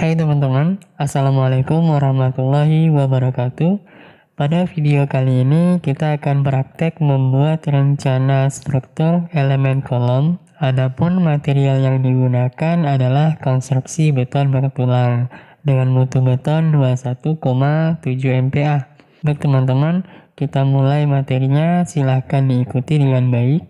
Hai teman-teman, Assalamualaikum warahmatullahi wabarakatuh. Pada video kali ini kita akan praktek membuat rencana struktur elemen kolom. Adapun material yang digunakan adalah konstruksi beton bertulang dengan mutu beton 21,7 MPa. Baik teman-teman, kita mulai materinya, silahkan diikuti dengan baik.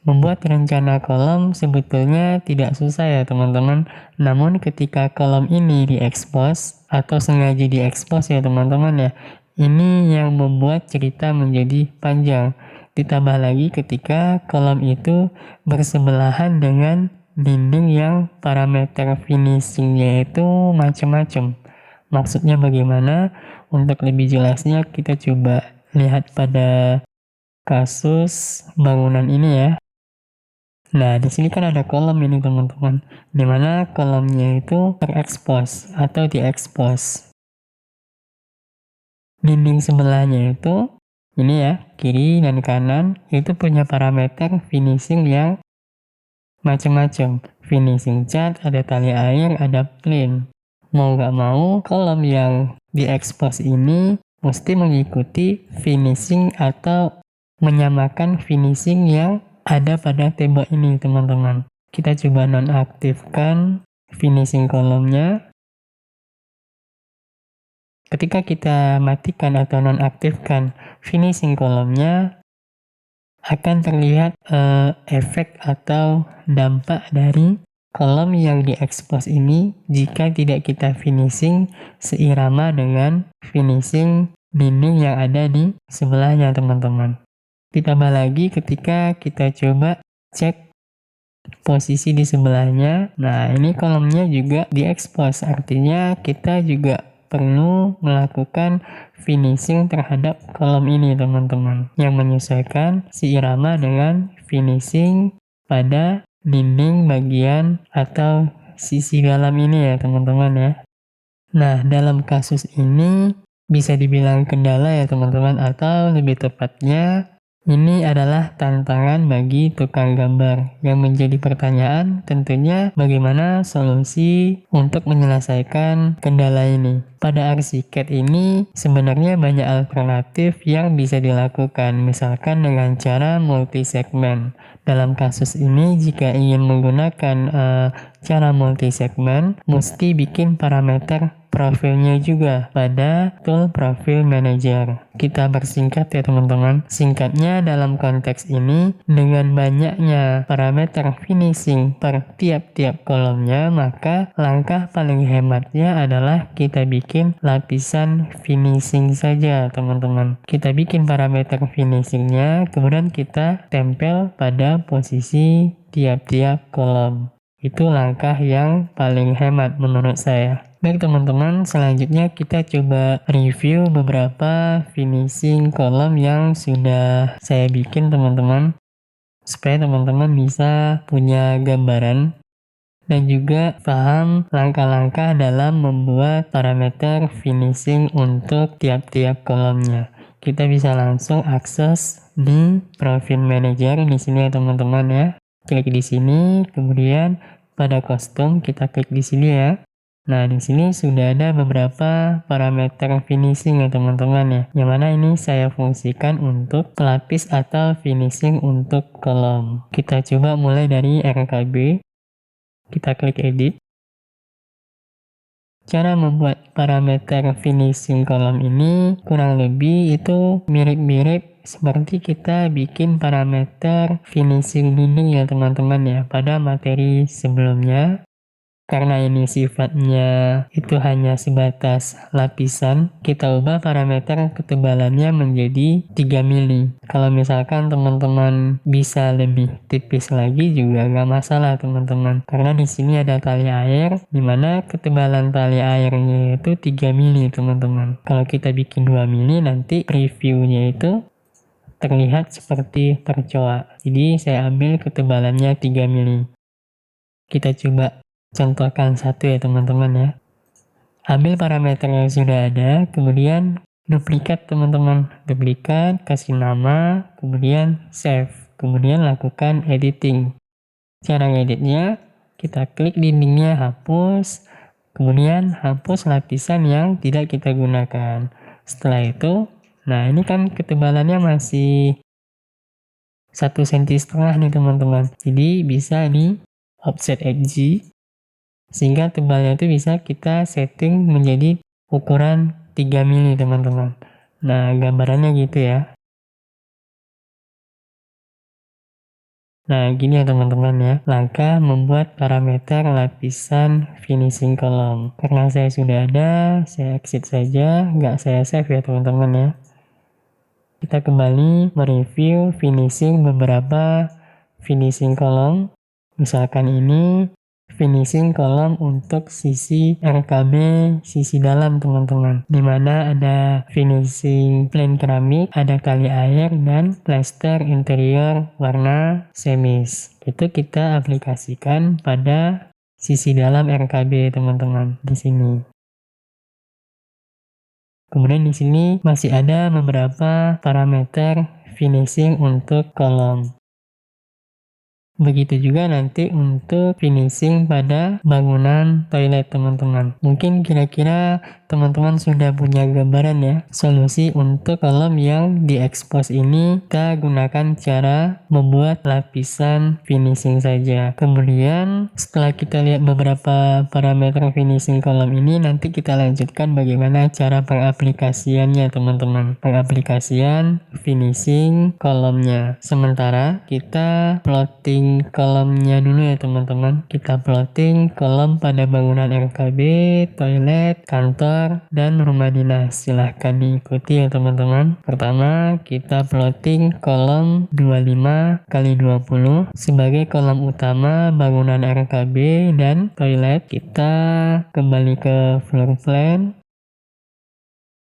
Membuat rencana kolom sebetulnya tidak susah ya teman-teman. Namun ketika kolom ini diekspos atau sengaja diekspos ya teman-teman ya, ini yang membuat cerita menjadi panjang. Ditambah lagi ketika kolom itu bersebelahan dengan dinding yang parameter finishingnya itu macam-macam. Maksudnya bagaimana? Untuk lebih jelasnya kita coba lihat pada kasus bangunan ini ya. Nah, di sini kan ada kolom ini teman-teman, di mana kolomnya itu terekspos atau diekspos. Dinding sebelahnya itu, ini ya, kiri dan kanan, itu punya parameter finishing yang macam-macam. Finishing cat, ada tali air, ada plane. Mau nggak mau, kolom yang diekspos ini mesti mengikuti finishing atau menyamakan finishing yang ada pada tembok ini teman-teman. Kita coba nonaktifkan finishing kolomnya. Ketika kita matikan atau nonaktifkan finishing kolomnya, akan terlihat efek atau dampak dari kolom yang diekspos ini jika tidak kita finishing seirama dengan finishing dinding yang ada di sebelahnya teman-teman. Ditambah lagi ketika kita coba cek posisi di sebelahnya. Nah, ini kolomnya juga diekspos, artinya kita juga perlu melakukan finishing terhadap kolom ini teman-teman, yang menyesuaikan seirama dengan finishing pada dinding bagian atau sisi dalam ini ya teman-teman ya. Nah, dalam kasus ini bisa dibilang kendala ya teman-teman, atau lebih tepatnya ini adalah tantangan bagi tukang gambar. Yang menjadi pertanyaan tentunya bagaimana solusi untuk menyelesaikan kendala ini. Pada ArchiCAD ini sebenarnya banyak alternatif yang bisa dilakukan, misalkan dengan cara multi-segmen. Dalam kasus ini jika ingin menggunakan cara multi-segmen, mesti bikin parameter profilnya juga pada tool profile manager. Kita bersingkat ya teman-teman. Singkatnya dalam konteks ini, dengan banyaknya parameter finishing per tiap-tiap kolomnya, maka langkah paling hematnya adalah kita bikin lapisan finishing saja teman-teman. Kita bikin parameter finishingnya, kemudian kita tempel pada posisi tiap-tiap kolom. Itu langkah yang paling hemat menurut saya. Baik teman-teman, selanjutnya kita coba review beberapa finishing kolom yang sudah saya bikin teman-teman, supaya teman-teman bisa punya gambaran dan juga paham langkah-langkah dalam membuat parameter finishing untuk tiap-tiap kolomnya. Kita bisa langsung akses di profile manager di sini ya teman-teman ya. Klik di sini, kemudian pada custom kita klik di sini ya. Nah, di sini sudah ada beberapa parameter finishing ya teman-teman ya. Yang mana ini saya fungsikan untuk pelapis atau finishing untuk kolom. Kita coba mulai dari RKB. Kita klik edit. Cara membuat parameter finishing kolom ini kurang lebih itu mirip-mirip seperti kita bikin parameter finishing dinding ya teman-teman ya pada materi sebelumnya. Karena ini sifatnya itu hanya sebatas lapisan, kita ubah parameter ketebalannya menjadi 3 mili. Kalau misalkan teman-teman bisa lebih tipis lagi juga nggak masalah teman-teman. Karena di sini ada tali air, dimana ketebalan tali airnya itu 3 mili teman-teman. Kalau kita bikin 2 mili nanti previewnya itu terlihat seperti tercoak. Jadi saya ambil ketebalannya 3 mili. Kita coba contohkan satu ya teman-teman ya. Ambil parameter yang sudah ada, kemudian duplikat teman-teman. Duplikat, kasih nama, kemudian save. Kemudian lakukan editing. Cara ngeditnya, kita klik dindingnya hapus, Kemudian hapus lapisan yang tidak kita gunakan. Setelah itu, nah ini kan ketebalannya masih 1,5 cm nih teman-teman. Jadi bisa di offset edge sehingga tebalnya itu bisa kita setting menjadi ukuran 3 mili teman-teman. Nah, gambarannya gitu ya. Nah, gini ya teman-teman ya, langkah membuat parameter lapisan finishing column. Karena saya sudah ada, saya exit saja, nggak saya save ya teman-teman ya. Kita kembali mereview finishing beberapa finishing column. Misalkan ini finishing column untuk sisi RKB sisi dalam teman-teman, dimana ada finishing plain keramik, ada kali air, dan plaster interior warna semis. Itu kita aplikasikan pada sisi dalam RKB teman-teman di sini. Kemudian di sini masih ada beberapa parameter finishing untuk kolom. Begitu juga nanti untuk finishing pada bangunan toilet teman-teman. Mungkin kira-kira teman-teman sudah punya gambaran ya, solusi untuk kolom yang diekspos ini kita gunakan cara membuat lapisan finishing saja. Kemudian setelah kita lihat beberapa parameter finishing kolom ini, nanti kita lanjutkan bagaimana cara pengaplikasiannya teman-teman. Pengaplikasian finishing kolomnya. Sementara kita plotting kolomnya dulu ya teman-teman. Kita plotting kolom pada bangunan RKB, toilet, kantor, dan rumah dinas. Silahkan diikuti ya teman-teman. Pertama, kita plotting kolom 25 kali 20 sebagai kolom utama bangunan RKB dan toilet. Kita kembali ke floor plan.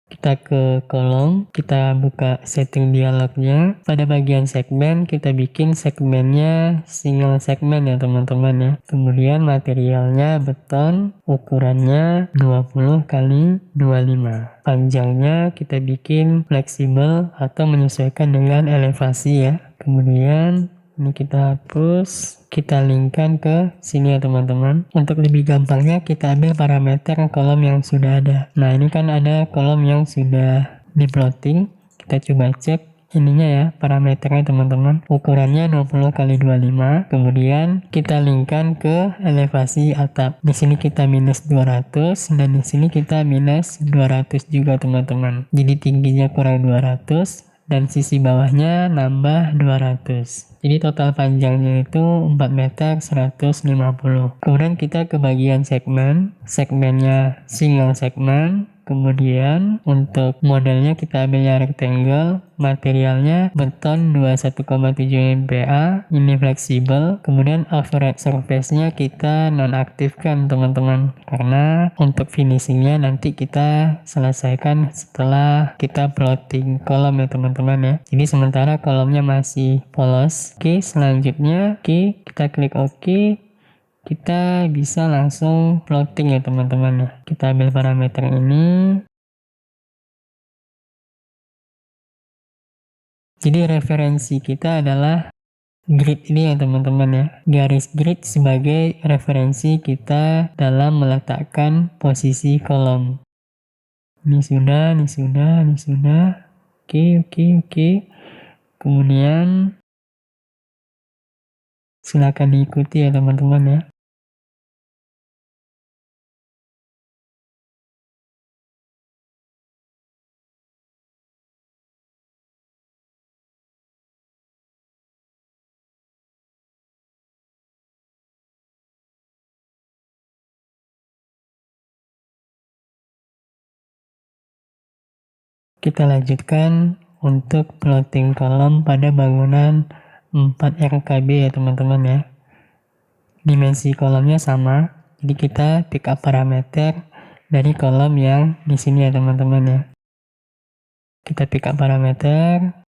Kita ke kolom, kita buka setting dialognya. Pada bagian segmen, kita bikin segmennya single segmen ya teman-teman ya. Kemudian materialnya beton, ukurannya 20 kali 25. Panjangnya kita bikin fleksibel atau menyesuaikan dengan elevasi ya. Kemudian ini kita hapus, kita linkkan ke sini ya teman-teman. Untuk lebih gampangnya kita ambil parameter kolom yang sudah ada. Nah ini kan ada kolom yang sudah diplotting. Kita coba cek ininya ya, parameternya teman-teman. Ukurannya 20 kali 25. Kemudian kita linkkan ke elevasi atap. Di sini kita minus 200 dan di sini kita minus 200 juga teman-teman. Jadi tingginya kurang 200 dan sisi bawahnya nambah 200. Jadi total panjangnya itu 4 meter 150. Kemudian kita ke bagian segmen. Segmennya single segmen. Kemudian untuk modelnya kita ambilnya rectangle. Materialnya beton 21,7 MPa. Ini fleksibel. Kemudian overhead surface-nya kita nonaktifkan teman-teman. Karena untuk finishingnya nanti kita selesaikan setelah kita plotting kolom ya teman-teman ya. Jadi sementara kolomnya masih polos. Oke, selanjutnya kita klik OK. Kita bisa langsung plotting ya teman-teman ya. Kita ambil parameter ini. Jadi referensi kita adalah grid ini ya teman-teman ya. Garis grid sebagai referensi kita dalam meletakkan posisi kolom. Ini sudah, ini sudah, ini sudah. Oke. Kemudian silakan diikuti ya teman-teman ya. Kita lanjutkan untuk plotting kolom pada bangunan 4 RKB ya teman-teman ya. Dimensi kolomnya sama, jadi kita pick up parameter dari kolom yang di sini ya teman-teman ya. Kita pick up parameter.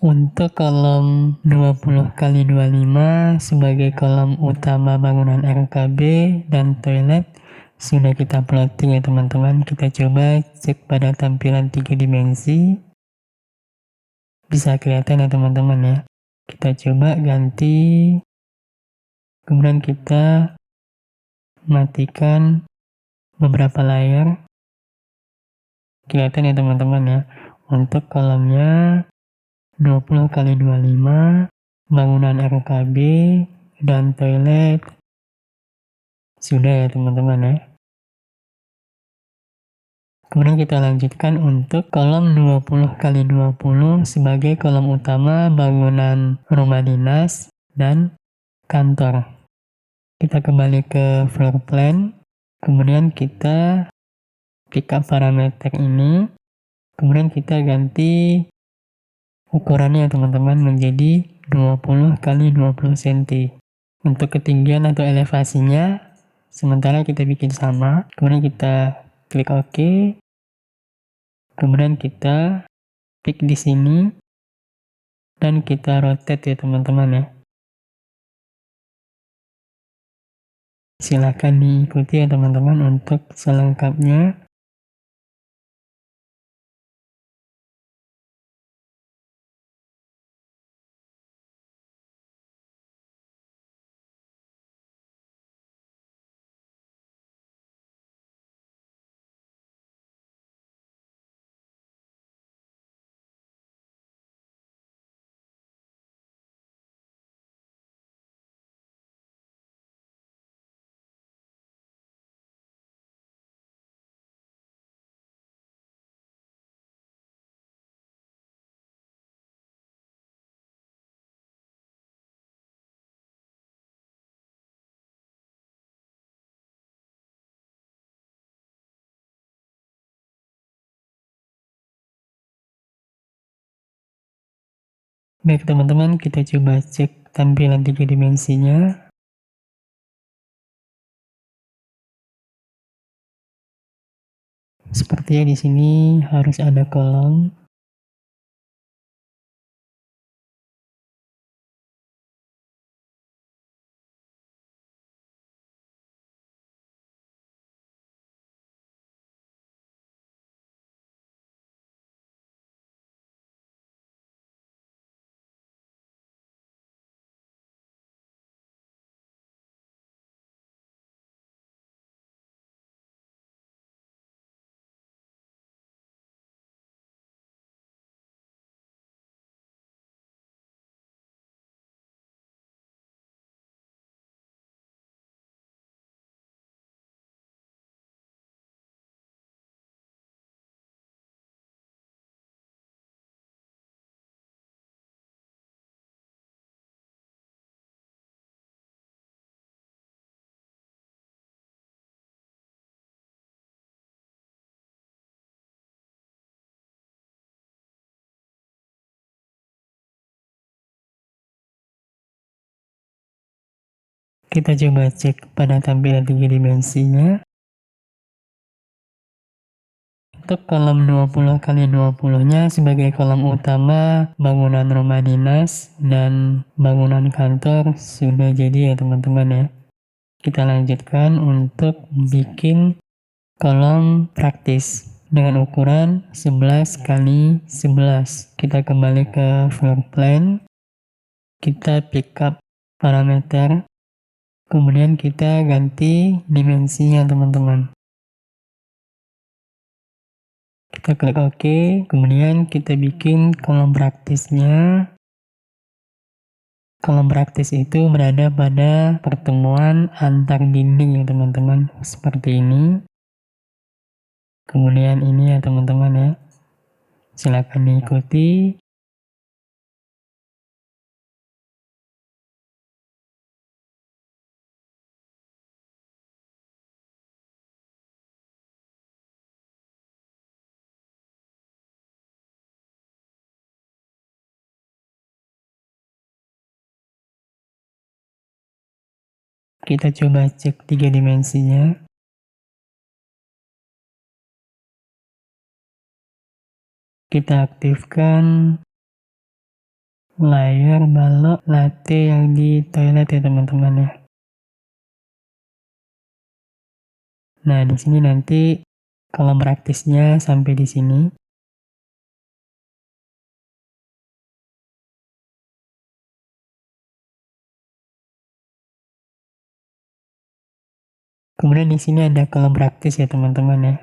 Untuk kolom 20x25 sebagai kolom utama bangunan RKB dan toilet sudah kita plotting ya teman-teman. Kita coba cek pada tampilan 3 dimensi. Bisa kelihatan ya teman-teman ya. Kita coba ganti. Kemudian kita matikan beberapa layar. Kelihatan ya teman-teman ya. Untuk kolomnya 20x25 bangunan RKB dan toilet sudah ya teman-teman ya. Kemudian kita lanjutkan untuk kolom 20x20 sebagai kolom utama bangunan rumah dinas dan kantor. Kita kembali ke floor plan, kemudian kita pick up parameter ini, kemudian kita ganti ukurannya teman-teman menjadi 20x20 cm. Untuk ketinggian atau elevasinya sementara kita bikin sama, kemudian kita klik OK, kemudian kita pick di sini dan kita rotate ya teman-teman ya. Silahkan diikuti ya teman-teman untuk selengkapnya. Baik teman-teman, kita coba cek tampilan 3 dimensinya. Sepertinya di sini harus ada kolom. Kita coba cek pada tampilan 3 dimensinya. Untuk kolom 20x20-nya sebagai kolom utama bangunan rumah dinas dan bangunan kantor sudah jadi ya teman-teman ya. Kita lanjutkan untuk bikin kolom praktis dengan ukuran 11x11. Kita kembali ke floor plan, kita pick up parameter, kemudian kita ganti dimensinya teman-teman. Kita klik OK, kemudian kita bikin kolom praktisnya. Kolom praktis itu berada pada pertemuan antar dinding ya teman-teman, seperti ini. Kemudian ini ya teman-teman ya, silakan diikuti. Kita coba cek 3 dimensinya. Kita aktifkan layar balok latte yang di toilet ya teman-teman ya. Nah, di sini nanti kalau praktisnya sampai di sini. Kemudian di sini ada kolom praktis ya teman-teman ya.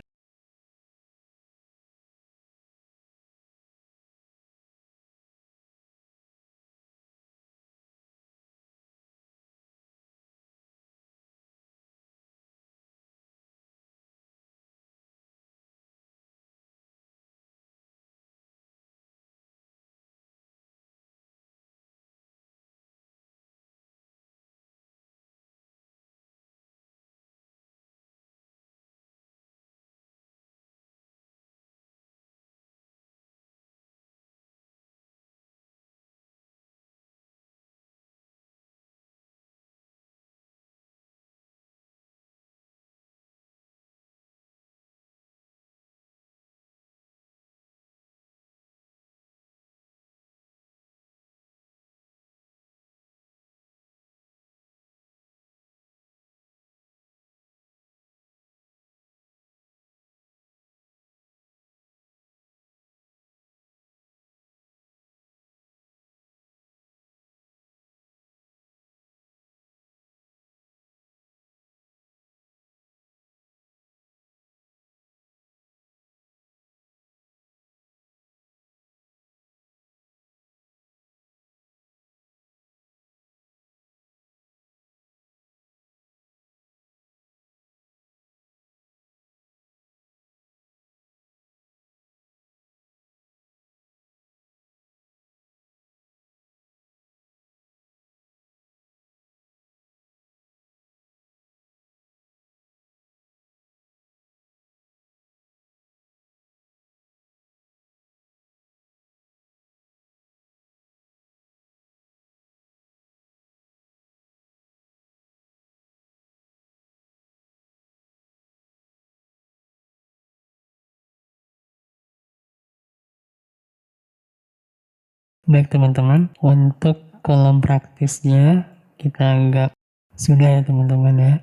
Baik teman-teman, untuk kolom praktisnya kita anggap sudah ya teman-teman ya.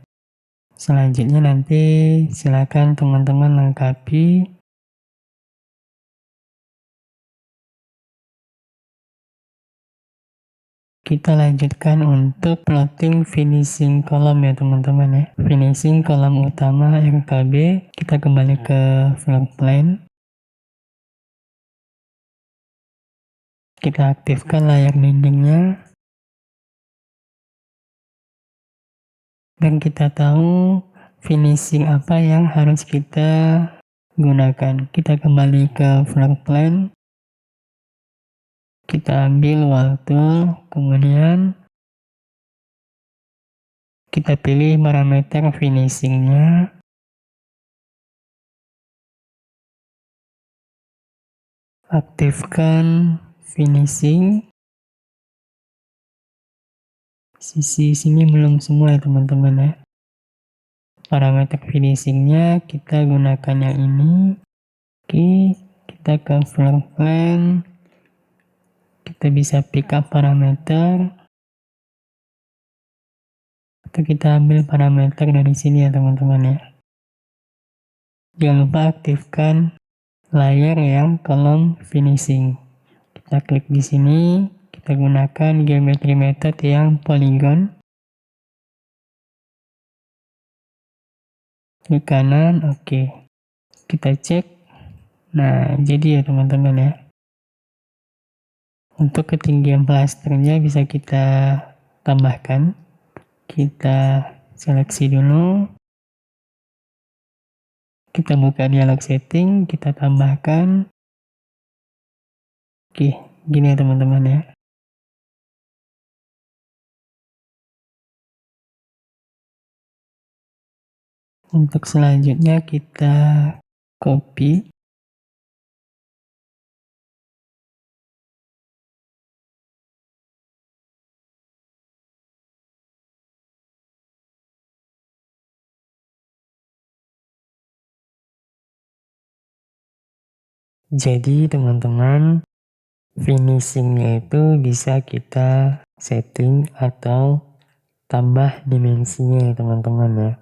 Selanjutnya nanti silakan teman-teman lengkapi. Kita lanjutkan untuk plotting finishing kolom ya teman-teman ya. Finishing kolom utama RKB, kita kembali ke floor plan. Kita aktifkan layar dindingnya. Dan kita tahu finishing apa yang harus kita gunakan. Kita kembali ke floor plan. Kita ambil wall tool, kemudian kita pilih parameter finishingnya. Aktifkan finishing. Sisi sini belum semua ya teman-teman ya. Parameter finishingnya kita gunakan yang ini. Oke, kita ke floor plan. Kita bisa pick up parameter. Atau kita ambil parameter dari sini ya teman-teman ya. Jangan lupa aktifkan layar yang kolom finishing. Kita klik di sini, kita gunakan geometry method yang polygon. Klik kanan, oke. Kita cek. Nah, jadi ya teman-teman ya. Untuk ketinggian plasternya bisa kita tambahkan. Kita seleksi dulu. Kita buka dialog setting, kita tambahkan. Oke, gini ya teman-teman ya. Untuk selanjutnya kita copy. Jadi teman-teman, finishingnya itu bisa kita setting atau tambah dimensinya ya teman-teman ya.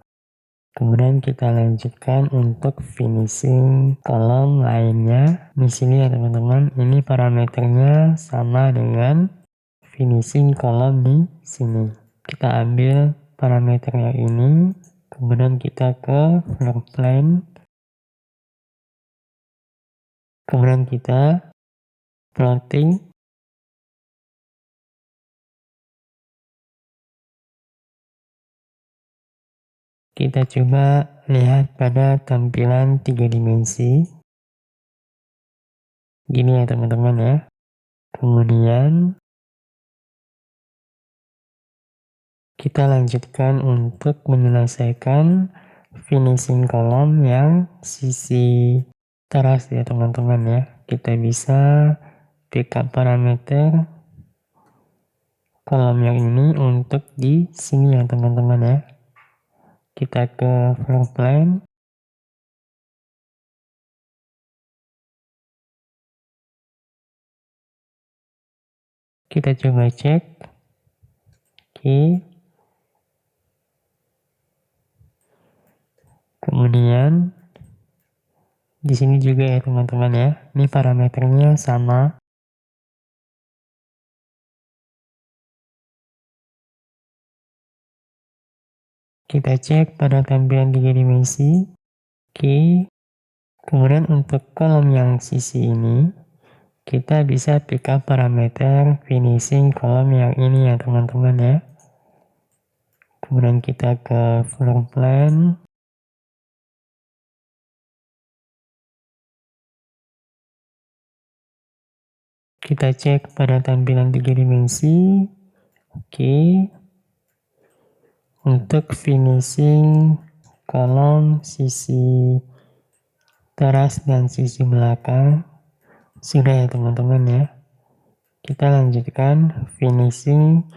Kemudian kita lanjutkan untuk finishing kolom lainnya. Di sini ya teman-teman, ini parameternya sama dengan finishing kolom di sini. Kita ambil parameternya ini, kemudian kita ke floor plan, kemudian kita plotting. Kita coba lihat pada tampilan 3 dimensi. Gini ya teman-teman ya. Kemudian kita lanjutkan untuk menyelesaikan finishing kolom yang sisi teras ya teman-teman ya. Kita bisa backup parameter kolom yang ini untuk di sini ya teman-teman ya. Kita ke floor plan. Kita coba cek. Oke. Kemudian di sini juga ya teman-teman ya. Ini parameternya sama. Kita cek pada tampilan 3 dimensi. Oke. Kemudian untuk kolom yang sisi ini, kita bisa pick up parameter finishing kolom yang ini ya teman-teman ya. Kemudian kita ke floor plan. Kita cek pada tampilan 3 dimensi. Oke. Untuk finishing kolom sisi teras dan sisi belakang sudah ya teman-teman ya. Kita lanjutkan finishing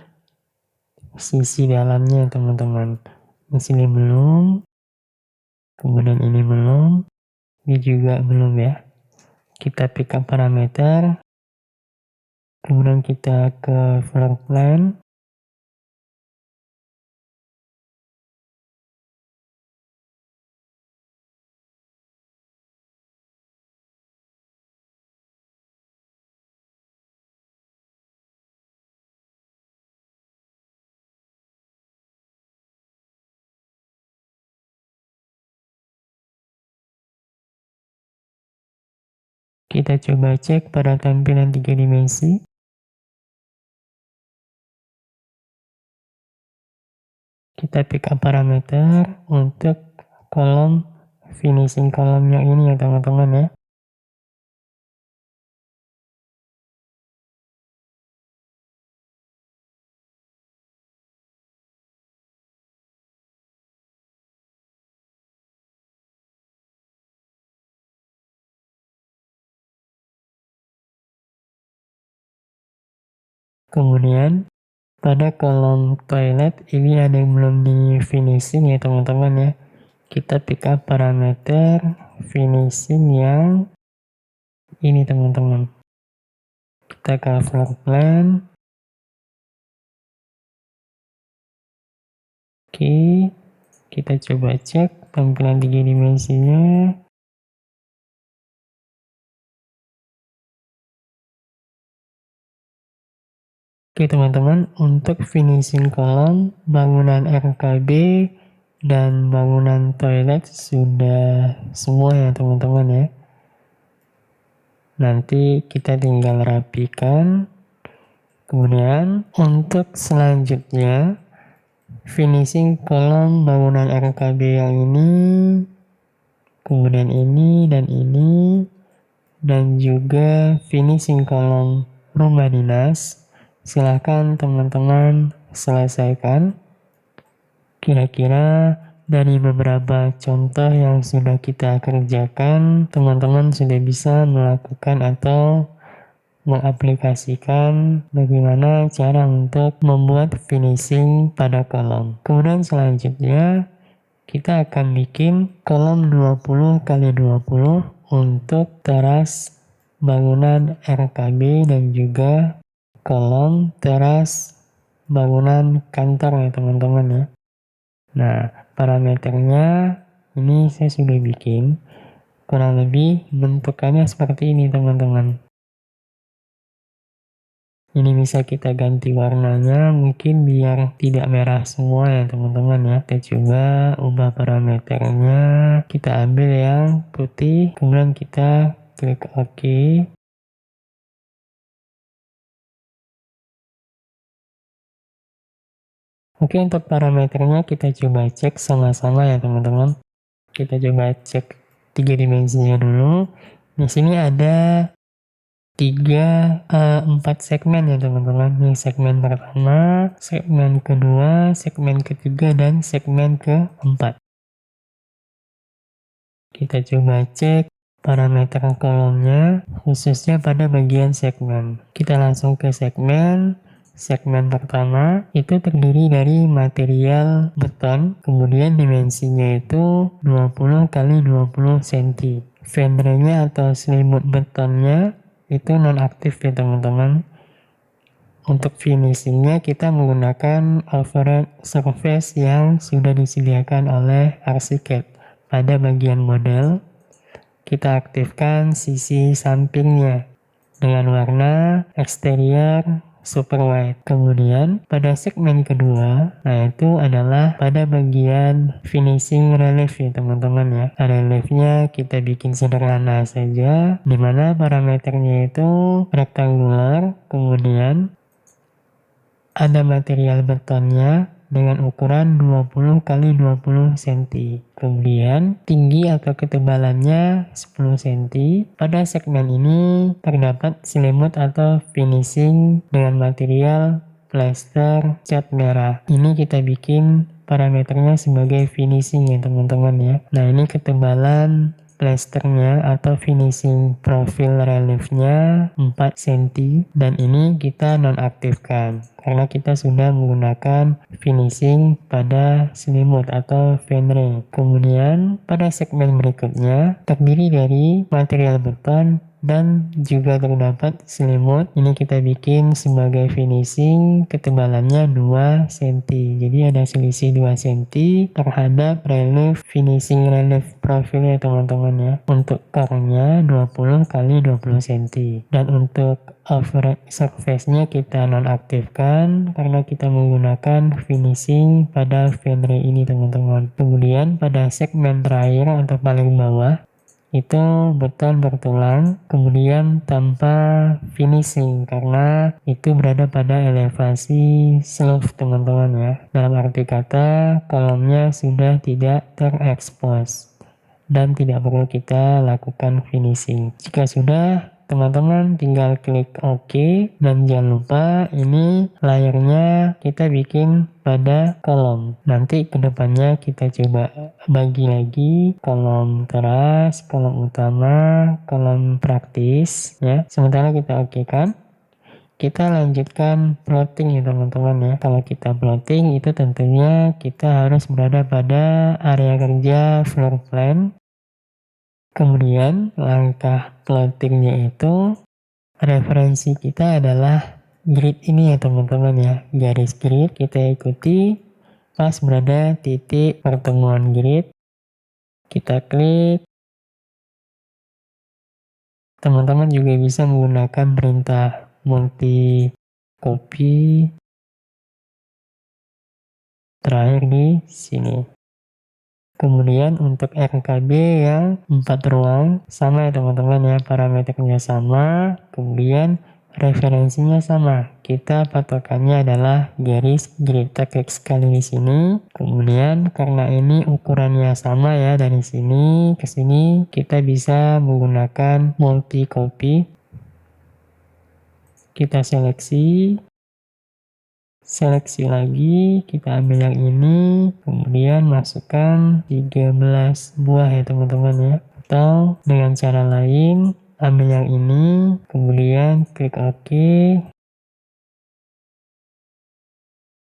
sisi dalamnya teman-teman. Di sini belum, kemudian ini belum, ini juga belum ya. Kita pick up parameter, kemudian kita ke floor plan. Kita coba cek pada tampilan 3 dimensi. Kita pick up parameter untuk kolom finishing kolom yang ini ya teman-teman ya. Kemudian pada kolom toilet ini ada yang belum di finishing ya teman-teman ya. Kita pick up parameter finishing yang ini teman-teman. Kita ke floor plan. Oke, kita coba cek tampilan 3 dimensinya. Oke teman-teman, untuk finishing kolom bangunan RKB dan bangunan toilet sudah semua ya teman-teman ya. Nanti kita tinggal rapikan. Kemudian untuk selanjutnya finishing kolom bangunan RKB yang ini, kemudian ini, dan juga finishing kolom rumah dinas. Silahkan teman-teman selesaikan. Kira-kira dari beberapa contoh yang sudah kita kerjakan, teman-teman sudah bisa melakukan atau mengaplikasikan bagaimana cara untuk membuat finishing pada kolom. Kemudian selanjutnya kita akan bikin kolom 20 x 20 untuk teras bangunan RKB dan juga kolom teras bangunan kantor ya teman-teman ya. Nah, parameternya ini saya sudah bikin. Kurang lebih bentukannya seperti ini teman-teman. Ini bisa kita ganti warnanya mungkin biar tidak merah semua ya teman-teman ya. Kita coba ubah parameternya. Kita ambil yang putih, kemudian kita klik OK. Oke, untuk parameternya kita coba cek sama-sama ya teman-teman. Kita coba cek 3 dimensinya dulu. Di sini ada 4 segmen ya teman-teman. Ini segmen pertama, segmen kedua, segmen ketiga, dan segmen keempat. Kita coba cek parameter kolomnya, khususnya pada bagian segmen. Kita langsung ke segmen. Segmen pertama itu terdiri dari material beton, kemudian dimensinya itu 20 x 20 cm. Ventrenya atau selimut betonnya itu nonaktif ya teman-teman. Untuk finishingnya kita menggunakan overhead surface yang sudah disediakan oleh arsitek. Pada bagian model, kita aktifkan sisi sampingnya dengan warna eksterior super white. Kemudian pada segmen kedua, nah itu adalah pada bagian finishing relief ya teman-teman ya. Reliefnya kita bikin sederhana saja, dimana parameternya itu rectangular, kemudian ada material betonnya dengan ukuran 20 x 20 cm. Kemudian tinggi atau ketebalannya 10 cm. Pada segmen ini terdapat selimut atau finishing dengan material plaster cat merah. Ini kita bikin parameternya sebagai finishing ya teman-teman ya. Nah, ini ketebalan plasternya atau finishing profil reliefnya 4 cm, dan ini kita nonaktifkan karena kita sudah menggunakan finishing pada selimut atau ventre. Kemudian pada segmen berikutnya terdiri dari material beton dan juga terdapat selimut. Ini kita bikin sebagai finishing, ketebalannya 2 cm. Jadi ada selisih 2 cm terhadap relief finishing relief profilnya teman-teman ya. Untuk core-nya 20 x 20 cm. Dan untuk overhead surface-nya kita nonaktifkan karena kita menggunakan finishing pada ventre ini teman-teman. Kemudian pada segmen terakhir atau paling bawah itu beton bertulang, kemudian tanpa finishing karena itu berada pada elevasi slope teman-teman ya. Dalam arti kata kolomnya sudah tidak terekspos dan tidak perlu kita lakukan finishing. Jika sudah, teman-teman tinggal klik OK, dan jangan lupa ini layarnya kita bikin pada kolom. Nanti kedepannya kita coba bagi lagi kolom teras, kolom utama, kolom praktis ya. Sementara kita OK kan. Kita lanjutkan plotting ya teman-teman ya. Kalau kita plotting itu tentunya kita harus berada pada area kerja floor plan. Kemudian langkah plottingnya itu referensi kita adalah grid ini ya teman-teman ya. Garis grid kita ikuti pas berada titik pertemuan grid. Kita klik. Teman-teman juga bisa menggunakan perintah multi copy terakhir di sini. Kemudian untuk RKB yang 4 ruang sama ya teman-teman ya, parameternya sama, kemudian referensinya sama. Kita patokannya adalah garis grid. Kita klik sekali di sini. Kemudian karena ini ukurannya sama ya, dari sini ke sini kita bisa menggunakan multi copy. Kita seleksi lagi, kita ambil yang ini, kemudian masukkan 13 buah ya teman-teman ya. Atau dengan cara lain, ambil yang ini, kemudian klik OK.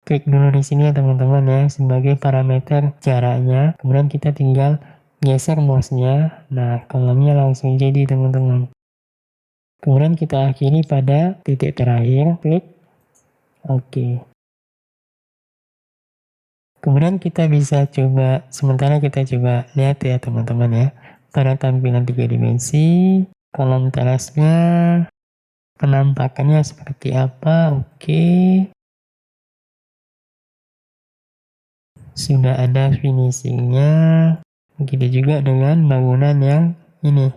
Klik dulu di sini ya teman-teman ya, sebagai parameter jaraknya. Kemudian kita tinggal geser mouse-nya. Nah, kolomnya langsung jadi teman-teman. Kemudian kita akhiri pada titik terakhir, klik OK. Kemudian kita bisa coba, sementara kita coba lihat ya teman-teman ya, pada tampilan 3 dimensi, kolom terasnya, penampakannya seperti apa, oke. Sudah ada finishingnya, begitu juga dengan bangunan yang ini.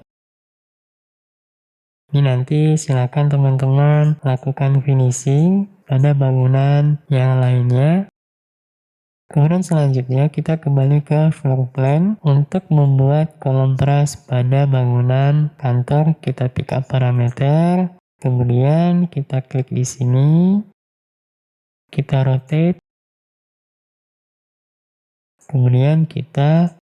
Ini nanti silakan teman-teman lakukan finishing pada bangunan yang lainnya. Kemudian selanjutnya kita kembali ke floor plan untuk membuat kolom teras pada bangunan kantor. Kita pick up parameter, kemudian kita klik di sini, kita rotate, kemudian kita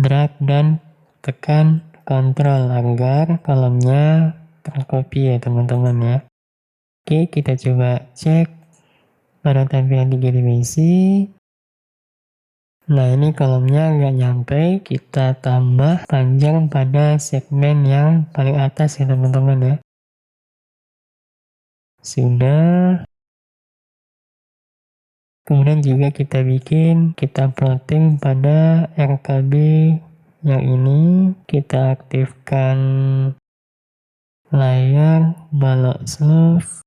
drag dan tekan Ctrl agar kolomnya tercopy ya teman-teman ya. Oke, kita coba cek pada tampilan 3 dimensi. Nah, ini kolomnya nggak nyampe, kita tambah panjang pada segmen yang paling atas ya teman-teman ya. Sudah. Kemudian juga kita plotting pada RKB yang ini. Kita aktifkan layar balok slope.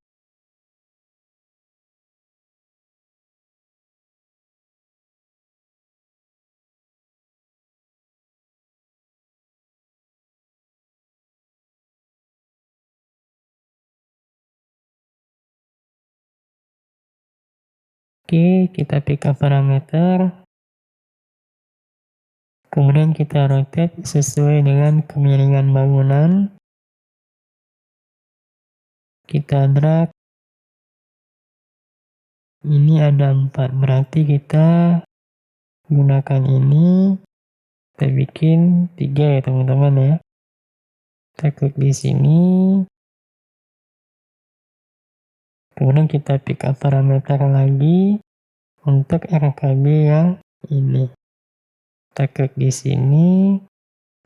Oke, kita pick up parameter. Kemudian kita rotate sesuai dengan kemiringan bangunan. Kita drag. Ini ada 4, berarti kita gunakan ini. Kita bikin 3 ya teman-teman ya. Kita klik di sini. Kemudian kita pick up parameter lagi untuk RKB yang ini. Kita klik di sini,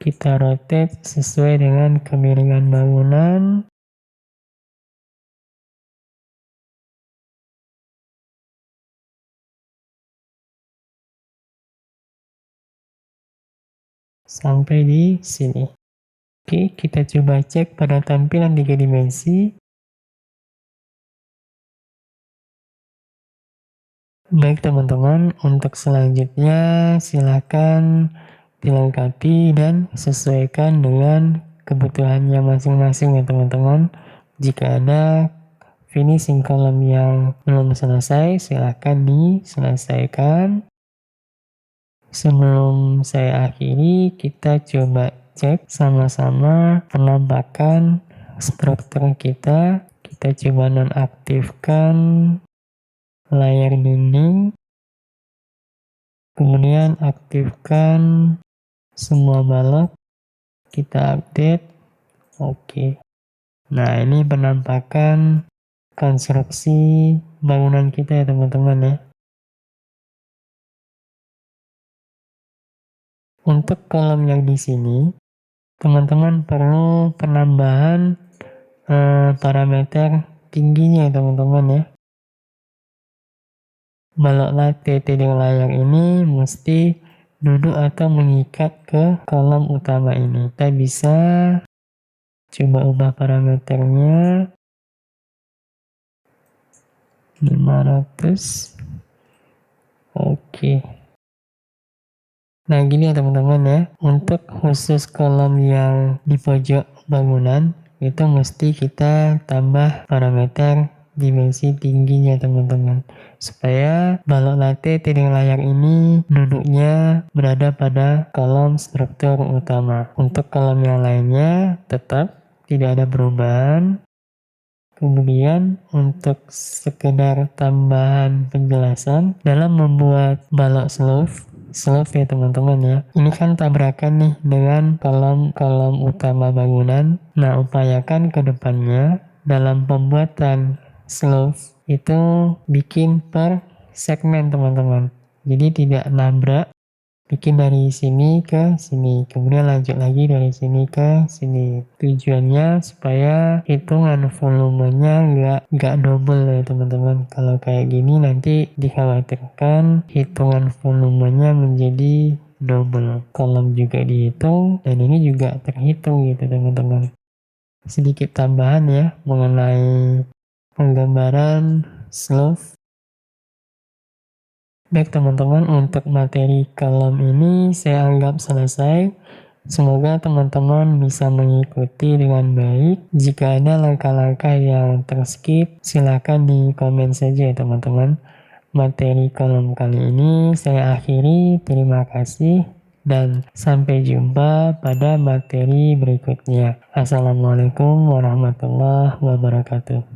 kita rotate sesuai dengan kemiringan bangunan. Sampai di sini. Oke, kita coba cek pada tampilan 3 dimensi. Baik teman-teman, untuk selanjutnya silakan dilengkapi dan sesuaikan dengan kebutuhannya masing-masing ya teman-teman. Jika ada finishing kolom yang belum selesai, silakan diselesaikan. Sebelum saya akhiri, kita coba cek sama-sama penampakan struktur kita. Kita coba nonaktifkan layar dinding, kemudian aktifkan semua balok, kita update, oke. Nah, ini penampakan konstruksi bangunan kita ya teman-teman ya. Untuk kolom yang di sini, teman-teman perlu penambahan parameter tingginya ya teman-teman ya. Balok latte titik layar ini mesti duduk atau mengikat ke kolom utama ini. Kita bisa coba ubah parameternya 500. Oke. Nah, gini ya teman-teman ya. Untuk khusus kolom yang di pojok bangunan itu mesti kita tambah parameter dimensi tingginya teman-teman, supaya balok latte titik layar ini duduknya berada pada kolom struktur utama. Untuk kolom yang lainnya tetap tidak ada perubahan. Kemudian untuk sekedar tambahan penjelasan dalam membuat balok slope ya teman-teman ya, ini kan tabrakan nih dengan kolom utama bangunan. Nah, upayakan ke depannya dalam pembuatan slope itu bikin per segmen teman-teman, jadi tidak nabrak, bikin dari sini ke sini, kemudian lanjut lagi dari sini ke sini. Tujuannya supaya hitungan volumenya nggak double ya teman-teman. Kalau kayak gini nanti dikhawatirkan hitungan volumenya menjadi double. Kolom juga dihitung dan ini juga terhitung gitu teman-teman. Sedikit tambahan ya mengenai penggambaran slope. Baik teman-teman, untuk materi kolom ini saya anggap selesai. Semoga teman-teman bisa mengikuti dengan baik. Jika ada langkah-langkah yang terskip, silakan di komen saja ya teman-teman. Materi kolom kali ini saya akhiri. Terima kasih dan sampai jumpa pada materi berikutnya. Assalamualaikum warahmatullahi wabarakatuh.